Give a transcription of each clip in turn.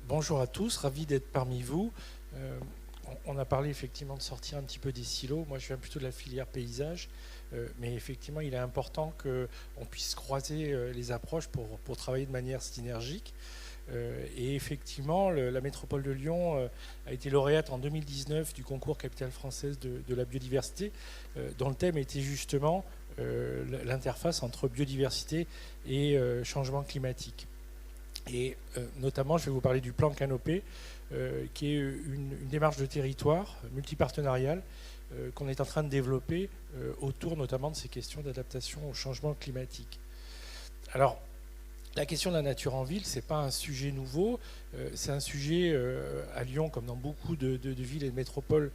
Bonjour à tous, ravi d'être parmi vous. On a parlé effectivement de sortir un petit peu des silos. Moi, je viens plutôt de la filière paysage, mais effectivement, il est important qu'on puisse croiser les approches pour travailler de manière synergique. Et effectivement, la métropole de Lyon a été lauréate en 2019 du concours Capitale française de la biodiversité, dont le thème était justement l'interface entre biodiversité et changement climatique. Et notamment, je vais vous parler du plan Canopée, qui est une démarche de territoire multipartenariale qu'on est en train de développer autour notamment de ces questions d'adaptation au changement climatique. Alors, la question de la nature en ville, ce n'est pas un sujet nouveau, c'est un sujet à Lyon, comme dans beaucoup de villes et de métropoles,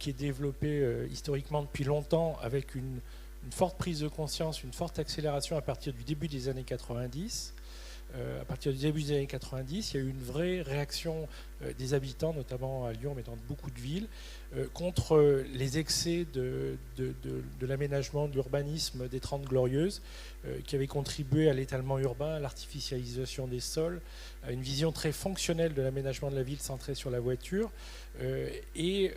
qui est développé historiquement depuis longtemps, avec une forte prise de conscience, une forte accélération à partir du début des années 90. À partir du début des années 90, il y a eu une vraie réaction des habitants, notamment à Lyon, mais dans beaucoup de villes, contre les excès de l'aménagement, de l'urbanisme des 30 Glorieuses, qui avaient contribué à l'étalement urbain, à l'artificialisation des sols, à une vision très fonctionnelle de l'aménagement de la ville centrée sur la voiture. Et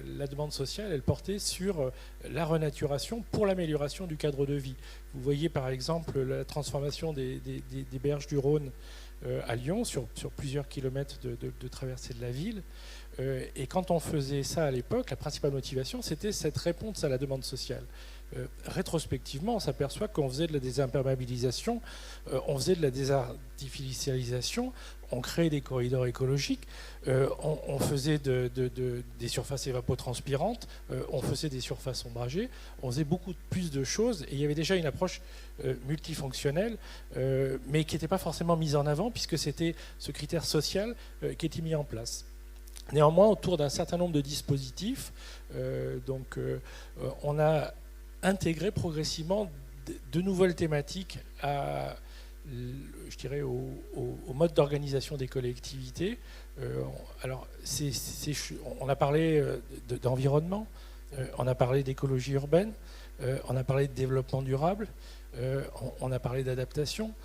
la demande sociale, elle portait sur la renaturation pour l'amélioration du cadre de vie. Vous voyez par exemple la transformation des berges du Rhône à Lyon, sur plusieurs kilomètres de traversée de la ville. Et quand on faisait ça à l'époque, la principale motivation, c'était cette réponse à la demande sociale. Rétrospectivement, on s'aperçoit qu'on faisait de la désimperméabilisation, on faisait de la désartificialisation, on créait des corridors écologiques, on faisait des surfaces évapotranspirantes, on faisait des surfaces ombragées, on faisait beaucoup plus de choses, et il y avait déjà une approche multifonctionnelle, mais qui n'était pas forcément mise en avant, puisque c'était ce critère social qui était mis en place. Néanmoins, autour d'un certain nombre de dispositifs, on a intégré progressivement de nouvelles thématiques je dirais, au mode d'organisation des collectivités. Alors, on a parlé d'environnement, on a parlé d'écologie urbaine, on a parlé de développement durable, on a parlé d'adaptation,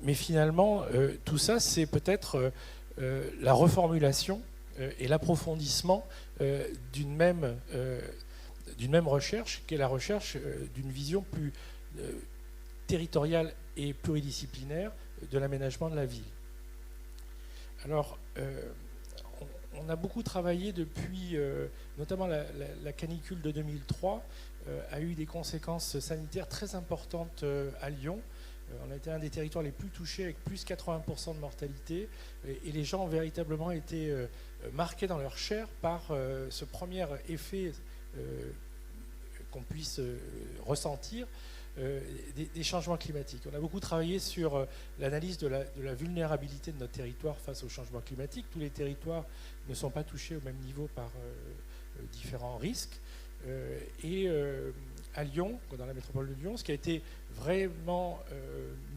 mais finalement, tout ça, c'est peut-être la reformulation et l'approfondissement d'une même recherche, qui est la recherche d'une vision plus territoriale et pluridisciplinaire de l'aménagement de la ville. Alors, on a beaucoup travaillé depuis, notamment la canicule de 2003, a eu des conséquences sanitaires très importantes à Lyon. On a été un des territoires les plus touchés, avec plus 80% de mortalité, et les gens ont véritablement été marqués dans leur chair par ce premier effet qu'on puisse ressentir des changements climatiques. On a beaucoup travaillé sur l'analyse de la vulnérabilité de notre territoire face aux changements climatiques. Tous les territoires ne sont pas touchés au même niveau par différents risques. Et à Lyon, dans la métropole de Lyon, ce qui a été vraiment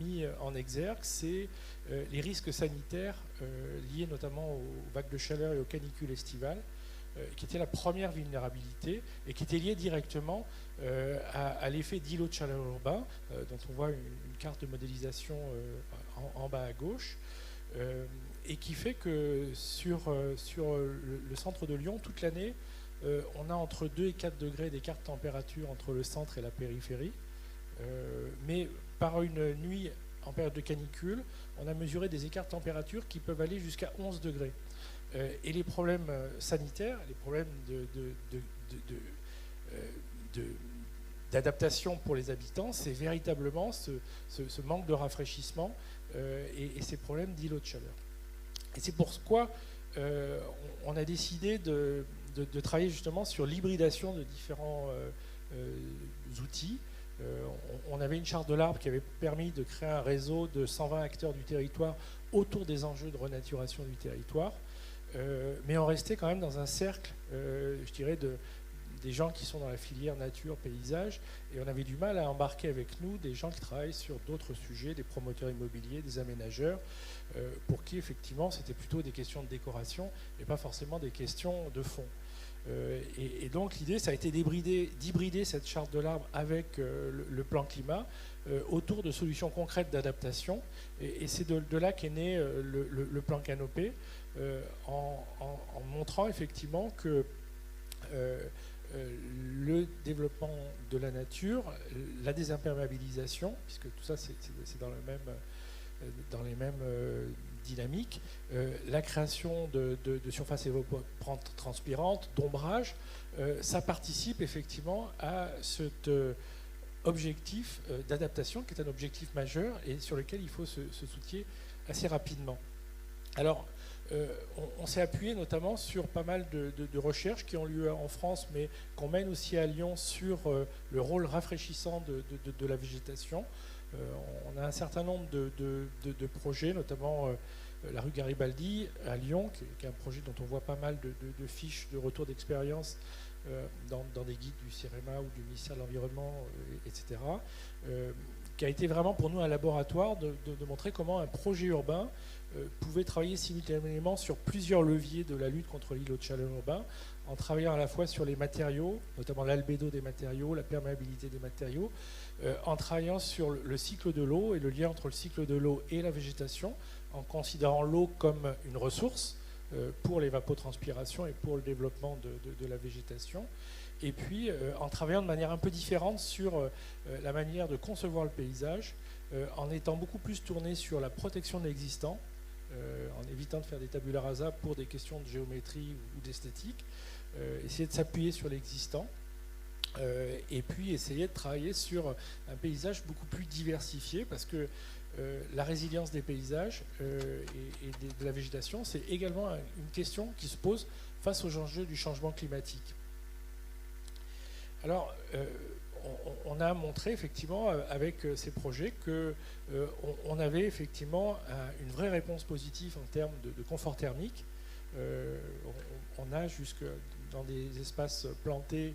mis en exergue, c'est les risques sanitaires liés notamment aux vagues de chaleur et aux canicules estivales, qui était la première vulnérabilité et qui était liée directement à l'effet d'îlot de chaleur urbain, dont on voit une carte de modélisation en bas à gauche, et qui fait que sur le centre de Lyon, toute l'année, on a entre 2 et 4 degrés d'écart de température entre le centre et la périphérie, mais par une nuit en période de canicule, on a mesuré des écarts de température qui peuvent aller jusqu'à 11 degrés. Et les problèmes sanitaires, les problèmes d'adaptation pour les habitants, c'est véritablement ce manque de rafraîchissement et ces problèmes d'îlots de chaleur. Et c'est pourquoi on a décidé de travailler justement sur l'hybridation de différents outils. On avait une charte de l'arbre qui avait permis de créer un réseau de 120 acteurs du territoire autour des enjeux de renaturation du territoire. Mais on restait quand même dans un cercle, je dirais, des gens qui sont dans la filière nature, paysage, et on avait du mal à embarquer avec nous des gens qui travaillent sur d'autres sujets, des promoteurs immobiliers, des aménageurs, pour qui effectivement c'était plutôt des questions de décoration et pas forcément des questions de fond. Et donc l'idée, ça a été d'hybrider cette charte de l'arbre avec le plan climat autour de solutions concrètes d'adaptation, et c'est de là qu'est né le plan Canopée, en montrant effectivement que le développement de la nature, la désimperméabilisation, puisque tout ça c'est dans les mêmes dynamiques, la création de surfaces évapotranspirantes, d'ombrage, ça participe effectivement à cet objectif d'adaptation qui est un objectif majeur et sur lequel il faut se soucier assez rapidement. Alors, on s'est appuyé notamment sur pas mal de recherches qui ont lieu en France, mais qu'on mène aussi à Lyon sur le rôle rafraîchissant de la végétation. On a un certain nombre de projets, notamment la rue Garibaldi à Lyon, qui est un projet dont on voit pas mal de fiches de retour d'expérience dans des guides du CEREMA ou du ministère de l'Environnement, etc., qui a été vraiment pour nous un laboratoire de montrer comment un projet urbain pouvait travailler simultanément sur plusieurs leviers de la lutte contre l'îlot de chaleur urbain, en travaillant à la fois sur les matériaux, notamment l'albédo des matériaux, la perméabilité des matériaux, en travaillant sur le cycle de l'eau et le lien entre le cycle de l'eau et la végétation, en considérant l'eau comme une ressource pour l'évapotranspiration et pour le développement de la végétation. Et puis en travaillant de manière un peu différente sur la manière de concevoir le paysage, en étant beaucoup plus tourné sur la protection de l'existant, en évitant de faire des tabula rasa pour des questions de géométrie ou d'esthétique, essayer de s'appuyer sur l'existant, et puis essayer de travailler sur un paysage beaucoup plus diversifié, parce que la résilience des paysages et de la végétation, c'est également une question qui se pose face aux enjeux du changement climatique. Alors, on a montré effectivement avec ces projets qu'on avait effectivement une vraie réponse positive en termes de confort thermique. On a jusque dans des espaces plantés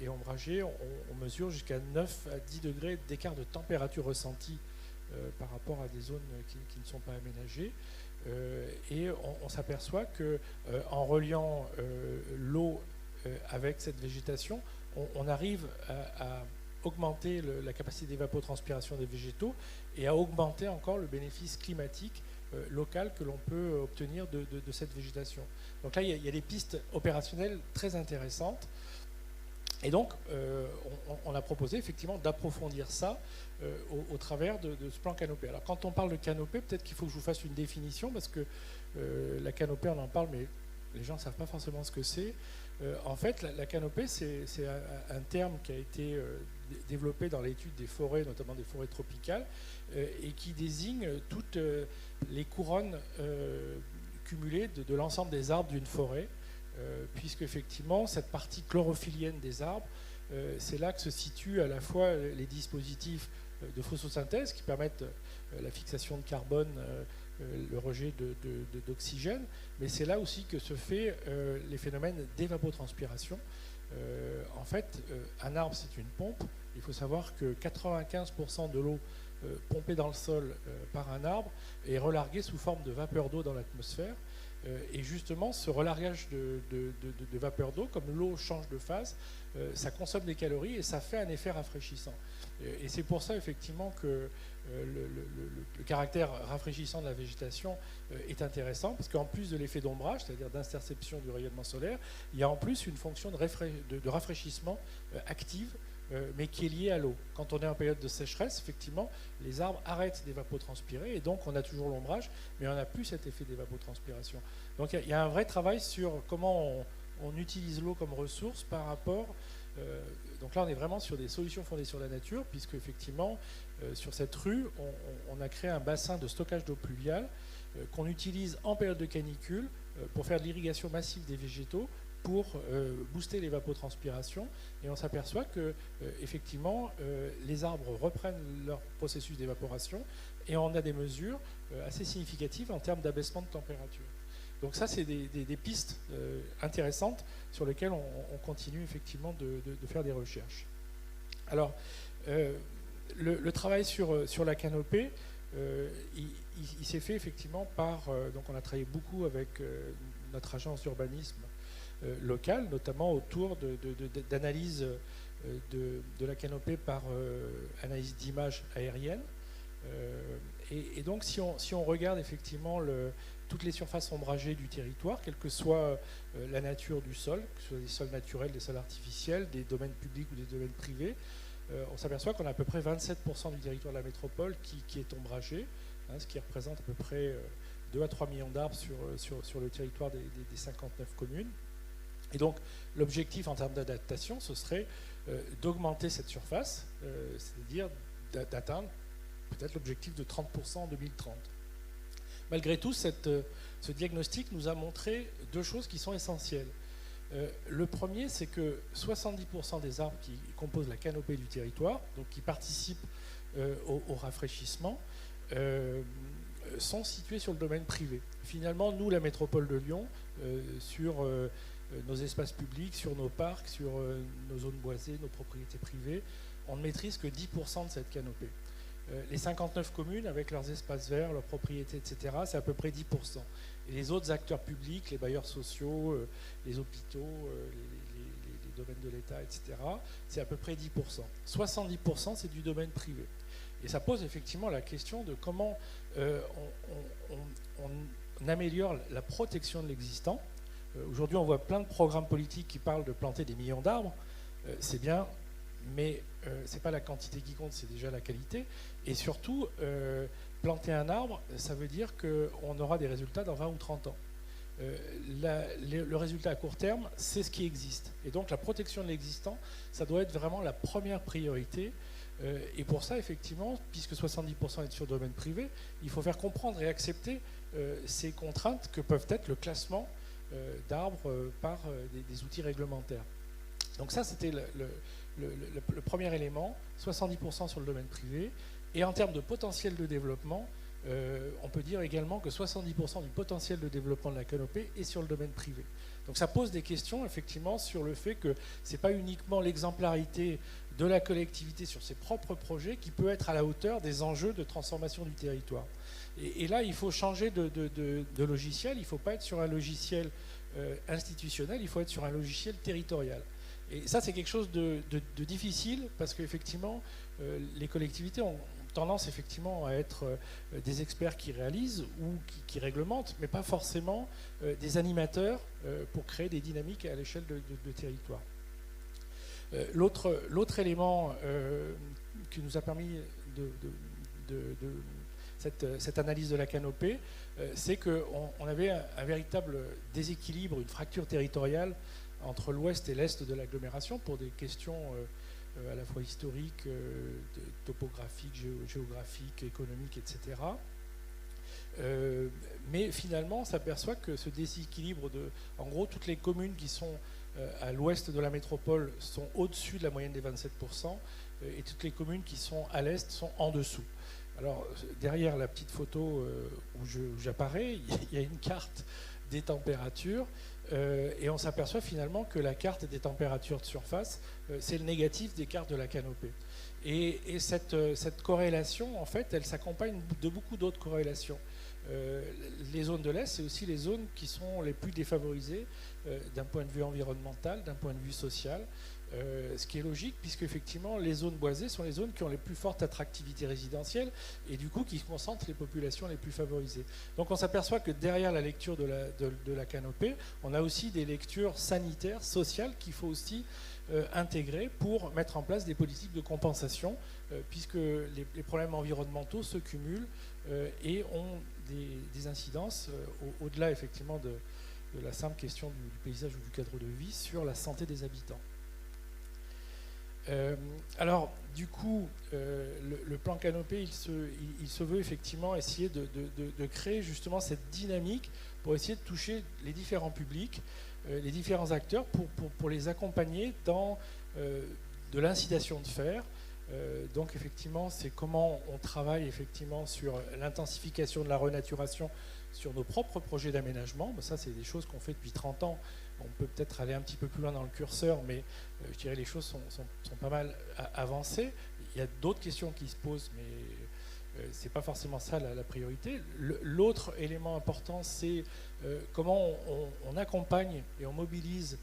et ombragés, on mesure jusqu'à 9 à 10 degrés d'écart de température ressenti par rapport à des zones qui ne sont pas aménagées. Et on s'aperçoit qu'en reliant l'eau avec cette végétation, on arrive à augmenter la capacité d'évapotranspiration des végétaux et à augmenter encore le bénéfice climatique local que l'on peut obtenir de cette végétation. Donc là, il y a des pistes opérationnelles très intéressantes. Et donc, on a proposé effectivement d'approfondir ça au travers de ce plan canopée. Alors, quand on parle de canopée, peut-être qu'il faut que je vous fasse une définition, parce que la canopée, on en parle, mais les gens ne savent pas forcément ce que c'est. En fait, la canopée, c'est un terme qui a été développé dans l'étude des forêts, notamment des forêts tropicales, et qui désigne toutes les couronnes cumulées de l'ensemble des arbres d'une forêt, puisque effectivement, cette partie chlorophyllienne des arbres, c'est là que se situent à la fois les dispositifs de photosynthèse qui permettent la fixation de carbone, le rejet d'oxygène, mais c'est là aussi que se fait les phénomènes d'évapotranspiration. En fait, un arbre, c'est une pompe. Il faut savoir que 95% de l'eau pompée dans le sol par un arbre est relarguée sous forme de vapeur d'eau dans l'atmosphère. Et justement, ce relargage de vapeur d'eau, comme l'eau change de phase, ça consomme des calories et ça fait un effet rafraîchissant. Et c'est pour ça, effectivement, que le caractère rafraîchissant de la végétation est intéressant, parce qu'en plus de l'effet d'ombrage, c'est-à-dire d'interception du rayonnement solaire, il y a en plus une fonction de rafraîchissement active, mais qui est liée à l'eau. Quand on est en période de sécheresse, effectivement, les arbres arrêtent d'évapotranspirer, et donc on a toujours l'ombrage, mais on n'a plus cet effet d'évapotranspiration. Donc il y a un vrai travail sur comment on utilise l'eau comme ressource par rapport... donc là, on est vraiment sur des solutions fondées sur la nature, puisque effectivement, sur cette rue, on a créé un bassin de stockage d'eau pluviale qu'on utilise en période de canicule pour faire de l'irrigation massive des végétaux, pour booster l'évapotranspiration. Et on s'aperçoit que effectivement, les arbres reprennent leur processus d'évaporation, et on a des mesures assez significatives en termes d'abaissement de température. Donc ça, c'est des pistes intéressantes sur lesquelles on continue effectivement de faire des recherches. Alors, le travail sur la canopée, il s'est fait effectivement par... donc on a travaillé beaucoup avec notre agence d'urbanisme locale, notamment autour d'analyse de la canopée par analyse d'images aériennes. Et donc si on regarde effectivement toutes les surfaces ombragées du territoire, quelle que soit la nature du sol, que ce soit des sols naturels, des sols artificiels, des domaines publics ou des domaines privés. On s'aperçoit qu'on a à peu près 27% du territoire de la métropole qui est ombragé, ce qui représente à peu près 2 à 3 millions d'arbres sur le territoire des 59 communes. Et donc l'objectif en termes d'adaptation, ce serait d'augmenter cette surface, c'est-à-dire d'atteindre peut-être l'objectif de 30% en 2030. Malgré tout, ce diagnostic nous a montré deux choses qui sont essentielles. Le premier, c'est que 70% des arbres qui composent la canopée du territoire, donc qui participent au rafraîchissement, sont situés sur le domaine privé. Finalement, nous, la métropole de Lyon, sur nos espaces publics, sur nos parcs, sur nos zones boisées, nos propriétés privées, on ne maîtrise que 10% de cette canopée. Les 59 communes, avec leurs espaces verts, leurs propriétés, etc., c'est à peu près 10%. Et les autres acteurs publics, les bailleurs sociaux, les hôpitaux, les domaines de l'État, etc., c'est à peu près 10%. 70%, c'est du domaine privé. Et ça pose effectivement la question de comment on améliore la protection de l'existant. Aujourd'hui, on voit plein de programmes politiques qui parlent de planter des millions d'arbres. C'est bien, mais ce n'est pas la quantité qui compte, c'est déjà la qualité. Et surtout, planter un arbre, ça veut dire qu'on aura des résultats dans 20 ou 30 ans. Le résultat à court terme, c'est ce qui existe. Et donc la protection de l'existant, ça doit être vraiment la première priorité. Et pour ça, effectivement, puisque 70% est sur le domaine privé, il faut faire comprendre et accepter ces contraintes que peuvent être le classement d'arbres par des outils réglementaires. Donc ça, c'était le premier élément, 70% sur le domaine privé. Et en termes de potentiel de développement, on peut dire également que 70% du potentiel de développement de la canopée est sur le domaine privé. Donc ça pose des questions, effectivement, sur le fait que ce n'est pas uniquement l'exemplarité de la collectivité sur ses propres projets qui peut être à la hauteur des enjeux de transformation du territoire. Et là, il faut changer de logiciel. Il ne faut pas être sur un logiciel institutionnel, il faut être sur un logiciel territorial. Et ça, c'est quelque chose de difficile parce qu'effectivement, les collectivités ont tendance effectivement à être des experts qui réalisent ou qui réglementent, mais pas forcément des animateurs pour créer des dynamiques à l'échelle de territoire. L'autre élément qui nous a permis cette analyse de la canopée, c'est qu'on avait un véritable déséquilibre, une fracture territoriale entre l'ouest et l'est de l'agglomération pour des questions à la fois historiques, topographiques, géographiques, économiques, etc. Mais finalement, on s'aperçoit que ce déséquilibre en gros, toutes les communes qui sont à l'ouest de la métropole sont au-dessus de la moyenne des 27%, et toutes les communes qui sont à l'est sont en dessous. Alors, derrière la petite photo où j'apparais, il y a une carte des températures, et on s'aperçoit finalement que la carte des températures de surface, c'est le négatif des cartes de la canopée. Et cette corrélation, en fait, elle s'accompagne de beaucoup d'autres corrélations. Les zones de l'Est, c'est aussi les zones qui sont les plus défavorisées d'un point de vue environnemental, d'un point de vue social, ce qui est logique puisque effectivement les zones boisées sont les zones qui ont les plus fortes attractivités résidentielles et du coup qui concentrent les populations les plus favorisées. Donc on s'aperçoit que derrière la lecture de la canopée, on a aussi des lectures sanitaires, sociales qu'il faut aussi intégrer pour mettre en place des politiques de compensation puisque les problèmes environnementaux se cumulent et ont des incidences au-delà effectivement de la simple question du paysage ou du cadre de vie sur la santé des habitants. Alors du coup le plan canopée il se veut effectivement essayer de créer justement cette dynamique pour essayer de toucher les différents publics, les différents acteurs pour les accompagner dans de l'incitation de faire. Donc effectivement, c'est comment on travaille effectivement sur l'intensification de la renaturation sur nos propres projets d'aménagement. Ça, c'est des choses qu'on fait depuis 30 ans. On peut peut-être aller un petit peu plus loin dans le curseur, mais je dirais les choses sont pas mal avancées. Il y a d'autres questions qui se posent, mais c'est pas forcément ça la priorité. L'autre élément important, c'est comment on accompagne et on mobilise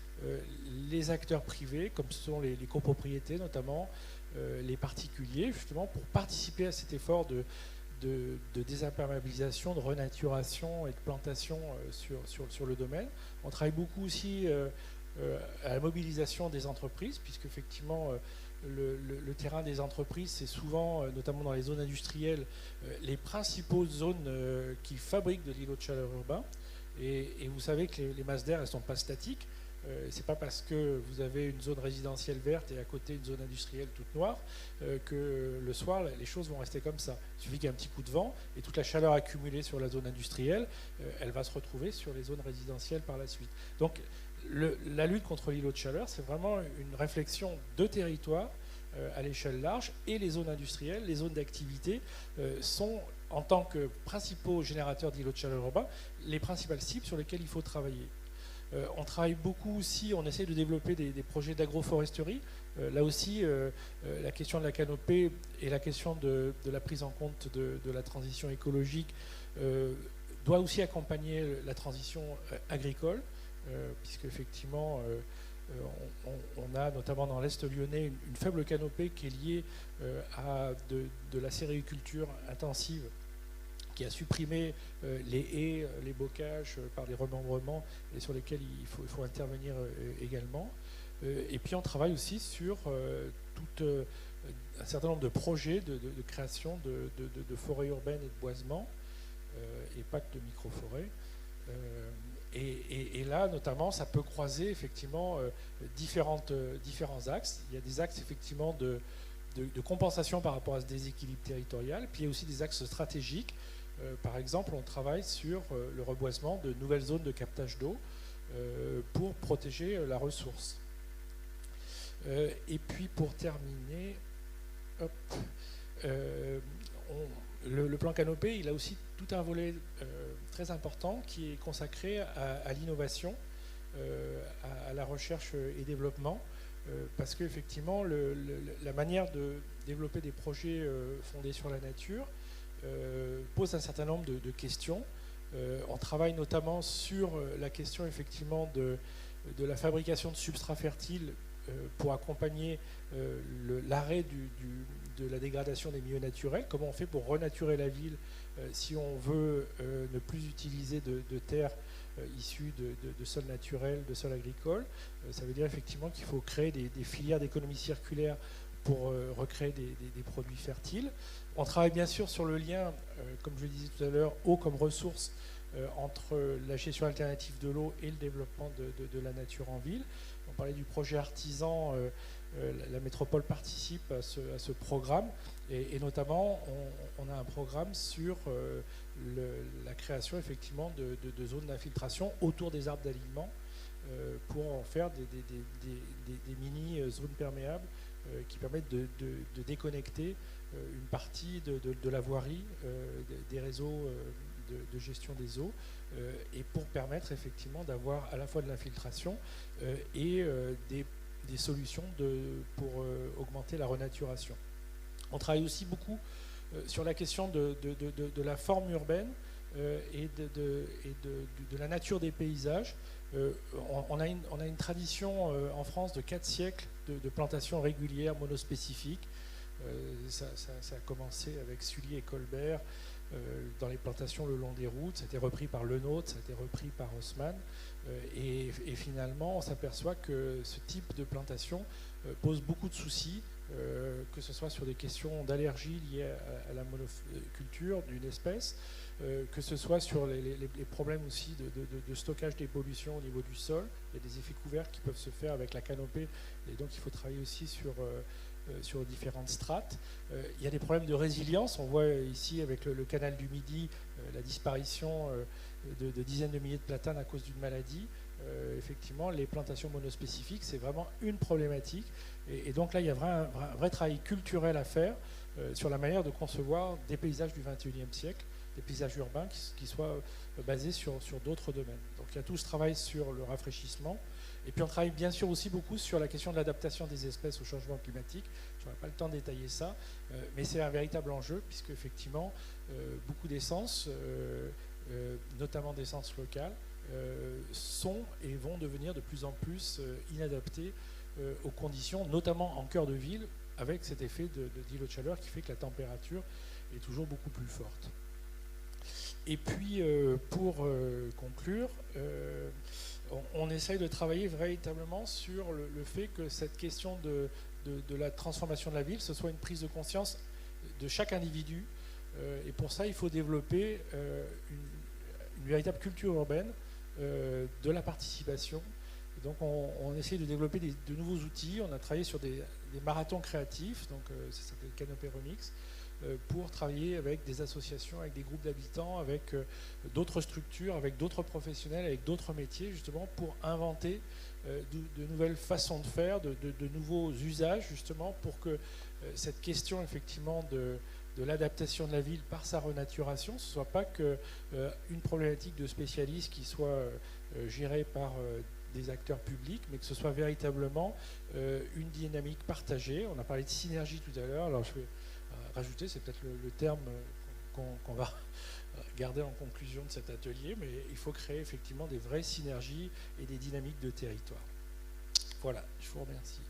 les acteurs privés, comme ce sont les copropriétés notamment, les particuliers, justement, pour participer à cet effort de désimperméabilisation, de renaturation et de plantation sur le domaine. On travaille beaucoup aussi à la mobilisation des entreprises, puisque effectivement le terrain des entreprises, c'est souvent, notamment dans les zones industrielles, les principales zones qui fabriquent de l'îlot de chaleur urbain. Et vous savez que les masses d'air, elles ne sont pas statiques. C'est pas parce que vous avez une zone résidentielle verte et à côté une zone industrielle toute noire que le soir les choses vont rester comme ça. Il suffit qu'il y ait un petit coup de vent et toute la chaleur accumulée sur la zone industrielle, elle va se retrouver sur les zones résidentielles par la suite. Donc la lutte contre l'îlot de chaleur, c'est vraiment une réflexion de territoire à l'échelle large, et les zones industrielles, les zones d'activité sont, en tant que principaux générateurs d'îlots de chaleur urbain, les principales cibles sur lesquelles il faut travailler. On travaille beaucoup aussi, on essaie de développer des projets d'agroforesterie. Là aussi, la question de la canopée et la question de la prise en compte de la transition écologique doit aussi accompagner la transition agricole, puisque effectivement, on a notamment dans l'Est lyonnais une faible canopée qui est liée à de la cériculture intensive, qui a supprimé les haies, les bocages par des remembrements et sur lesquels il faut intervenir également. Et puis on travaille aussi sur un certain nombre de projets de création de forêts urbaines et de boisements, et pas que de micro-forêts. Et là, notamment, ça peut croiser effectivement différents axes. Il y a des axes effectivement de compensation par rapport à ce déséquilibre territorial, puis il y a aussi des axes stratégiques. Par exemple, on travaille sur le reboisement de nouvelles zones de captage d'eau pour protéger la ressource. Et puis pour terminer, le plan Canopée, il a aussi tout un volet très important qui est consacré à l'innovation, à la recherche et développement, parce qu'effectivement, la manière de développer des projets fondés sur la nature pose un certain nombre de questions. On travaille notamment sur la question effectivement de la fabrication de substrats fertiles pour accompagner l'arrêt de la dégradation des milieux naturels. Comment on fait pour renaturer la ville si on veut ne plus utiliser de terres issues de sols naturels, de sols agricoles. Ça veut dire effectivement qu'il faut créer des filières d'économie circulaire pour recréer des produits fertiles. On travaille bien sûr sur le lien, comme je le disais tout à l'heure, eau comme ressource entre la gestion alternative de l'eau et le développement de la nature en ville. On parlait du projet artisan, la métropole participe à ce programme, et notamment on a un programme sur la création effectivement de zones d'infiltration autour des arbres d'alignement pour en faire des mini-zones perméables qui permettent de déconnecter une partie de la voirie des réseaux de gestion des eaux, et pour permettre effectivement d'avoir à la fois de l'infiltration et des solutions pour augmenter la renaturation. On travaille aussi beaucoup sur la question de la forme urbaine et de la nature des paysages. On a une tradition en France de 4 siècles de plantations régulières monospécifiques. Ça a commencé avec Sully et Colbert dans les plantations le long des routes. Ça a été repris par Lenôtre, ça a été repris par Haussmann. Et finalement, on s'aperçoit que ce type de plantation pose beaucoup de soucis, que ce soit sur des questions d'allergie liées à la monoculture d'une espèce, que ce soit sur les problèmes aussi de stockage des pollutions au niveau du sol. Il y a des effets couverts qui peuvent se faire avec la canopée, et donc il faut travailler aussi sur différentes strates. Il y a des problèmes de résilience. On voit ici avec le canal du Midi la disparition de dizaines de milliers de platanes à cause d'une maladie. Effectivement, les plantations monospécifiques, c'est vraiment une problématique. Et donc là, il y a un vrai travail culturel à faire sur la manière de concevoir des paysages du XXIe siècle, des paysages urbains qui soient basés sur d'autres domaines. Donc il y a tout ce travail sur le rafraîchissement. Et puis on travaille bien sûr aussi beaucoup sur la question de l'adaptation des espèces au changement climatique. Je n'aurai pas le temps de détailler ça, mais c'est un véritable enjeu, puisque effectivement, beaucoup d'essences, notamment d'essences locales, sont et vont devenir de plus en plus inadaptées aux conditions, notamment en cœur de ville, avec cet effet d'îlot de chaleur qui fait que la température est toujours beaucoup plus forte. Et puis, pour conclure, on essaye de travailler véritablement sur le fait que cette question de la transformation de la ville, ce soit une prise de conscience de chaque individu. Et pour ça, il faut développer une véritable culture urbaine de la participation. Et donc, on essaie de développer de nouveaux outils. On a travaillé sur des marathons créatifs, donc ça s'appelle Canopé Remix, pour travailler avec des associations, avec des groupes d'habitants, avec d'autres structures, avec d'autres professionnels, avec d'autres métiers, justement, pour inventer de nouvelles façons de faire, de nouveaux usages, justement, pour que cette question, effectivement, de l'adaptation de la ville par sa renaturation, ce ne soit pas qu'une problématique de spécialistes qui soit gérée par des acteurs publics, mais que ce soit véritablement une dynamique partagée. On a parlé de synergie tout à l'heure, alors je vais rajouter, c'est peut-être le terme qu'on va garder en conclusion de cet atelier, mais il faut créer effectivement des vraies synergies et des dynamiques de territoire. Voilà, je vous remercie.